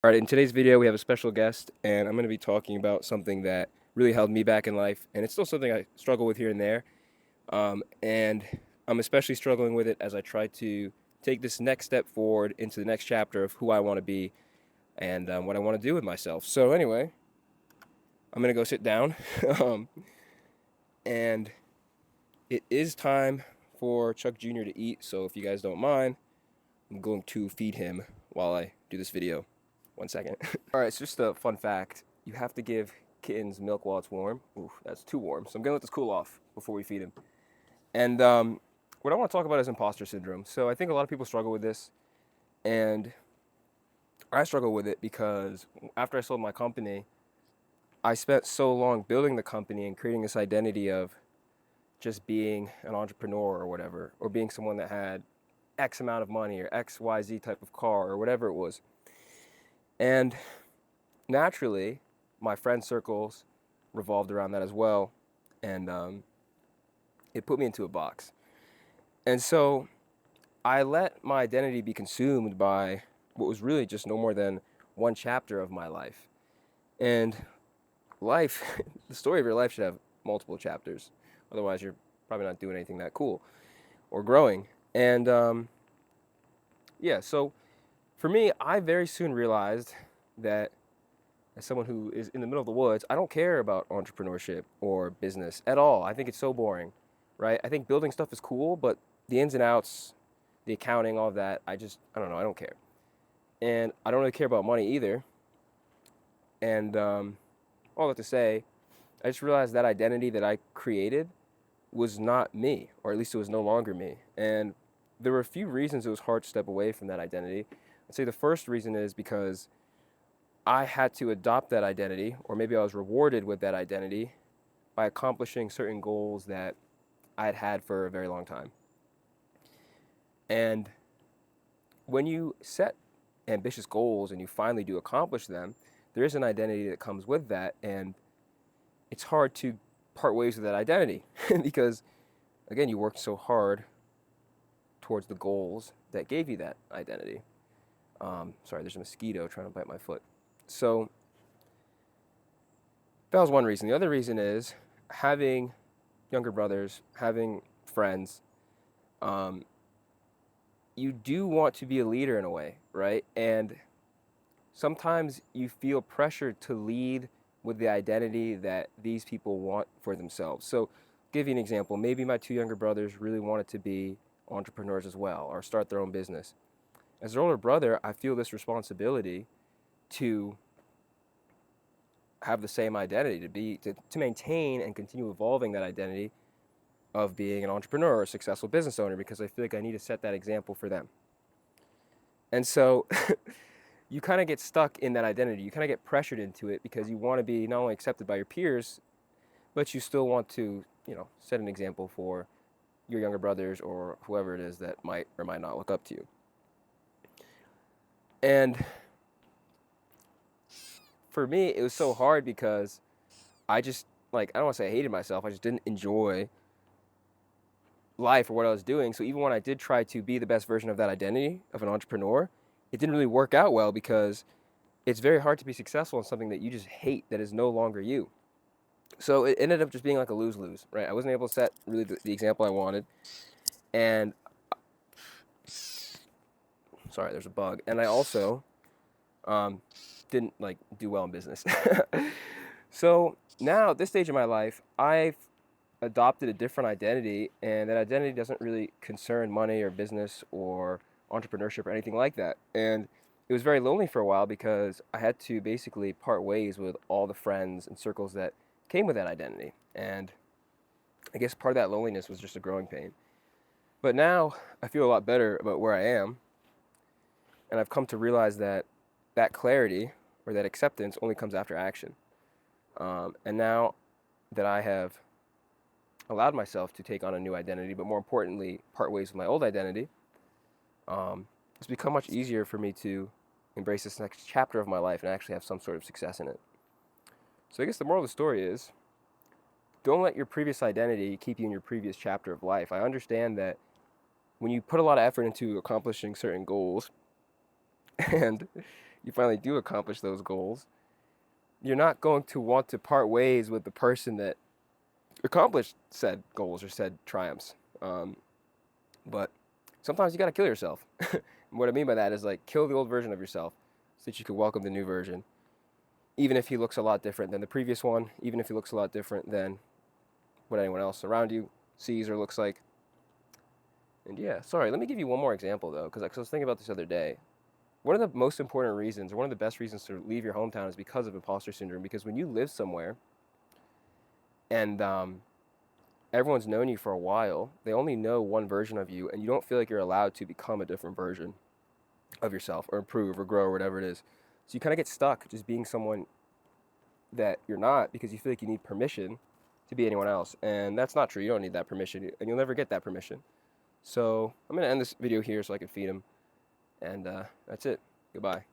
All right, in today's video, we have a special guest, and I'm going to be talking about something that really held me back in life, and it's still something I struggle with here and there. And I'm especially struggling with it as I try to take this next step forward into the next chapter of who I want to be and what I want to do with myself. So, anyway, I'm going to go sit down, um, and it is time for Chuck Jr. to eat. So, if you guys don't mind, I'm going to feed him while I do this video. 1 second. All right, it's just a fun fact. You have to give kittens milk while it's warm. Ooh, that's too warm. So I'm gonna let this cool off before we feed him. And what I want to talk about is imposter syndrome. So I think a lot of people struggle with this, and I struggle with it because after I sold my company, I spent so long building the company and creating this identity of just being an entrepreneur or whatever, or being someone that had X amount of money or XYZ type of car or whatever it was. And naturally, my friend circles revolved around that as well, and it put me into a box. And so I let my identity be consumed by what was really just no more than one chapter of my life. And life, the story of your life should have multiple chapters. Otherwise, you're probably not doing anything that cool or growing. And yeah, so for me, I very soon realized that as someone who is in the middle of the woods, I don't care about entrepreneurship or business at all. I think it's so boring, right? I think building stuff is cool, but the ins and outs, the accounting, all of that, I don't know, I don't care. And I don't really care about money either. And all that to say, I just realized that identity that I created was not me, or at least it was no longer me. And there were a few reasons it was hard to step away from that identity. I'd say the first reason is because I had to adopt that identity, or maybe I was rewarded with that identity by accomplishing certain goals that I had had for a very long time. And when you set ambitious goals and you finally do accomplish them, there is an identity that comes with that, and it's hard to part ways with that identity because, again, you worked so hard towards the goals that gave you that identity. Sorry, there's a mosquito trying to bite my foot. So that was one reason. The other reason is having younger brothers, having friends. You do want to be a leader in a way, right? And sometimes you feel pressure to lead with the identity that these people want for themselves. So, give you an example. Maybe my two younger brothers really wanted to be entrepreneurs as well or start their own business. As their older brother, I feel this responsibility to have the same identity, to maintain and continue evolving that identity of being an entrepreneur or a successful business owner, because I feel like I need to set that example for them. And so you kind of get stuck in that identity. You kind of get pressured into it because you want to be not only accepted by your peers, but you still want to, set an example for your younger brothers or whoever it is that might or might not look up to you. And for me, it was so hard because I just, I don't want to say I hated myself. I just didn't enjoy life or what I was doing. So even when I did try to be the best version of that identity of an entrepreneur, it didn't really work out well because it's very hard to be successful in something that you just hate, that is no longer you. So it ended up just being like a lose-lose, right? I wasn't able to set really the example I wanted. And sorry, there's a bug. And I also didn't do well in business. So now at this stage of my life, I've adopted a different identity, and that identity doesn't really concern money or business or entrepreneurship or anything like that. And it was very lonely for a while because I had to basically part ways with all the friends and circles that came with that identity. And I guess part of that loneliness was just a growing pain. But now I feel a lot better about where I am, and I've come to realize that that clarity or that acceptance only comes after action. And now that I have allowed myself to take on a new identity, but more importantly, part ways with my old identity, it's become much easier for me to embrace this next chapter of my life and actually have some sort of success in it. So I guess the moral of the story is, don't let your previous identity keep you in your previous chapter of life. I understand that when you put a lot of effort into accomplishing certain goals and you finally do accomplish those goals, you're not going to want to part ways with the person that accomplished said goals or said triumphs. But sometimes you got to kill yourself. What I mean by that is like kill the old version of yourself so that you can welcome the new version, even if he looks a lot different than the previous one, even if he looks a lot different than what anyone else around you sees or looks like. And yeah, sorry, let me give you one more example though, because I was thinking about this the other day. One of the most important reasons, or one of the best reasons to leave your hometown is because of imposter syndrome. Because when you live somewhere and everyone's known you for a while, they only know one version of you, and you don't feel like you're allowed to become a different version of yourself or improve or grow or whatever it is. So you kind of get stuck just being someone that you're not because you feel like you need permission to be anyone else. And that's not true. You don't need that permission, and you'll never get that permission. So I'm going to end this video here so I can feed him. And that's it. Goodbye.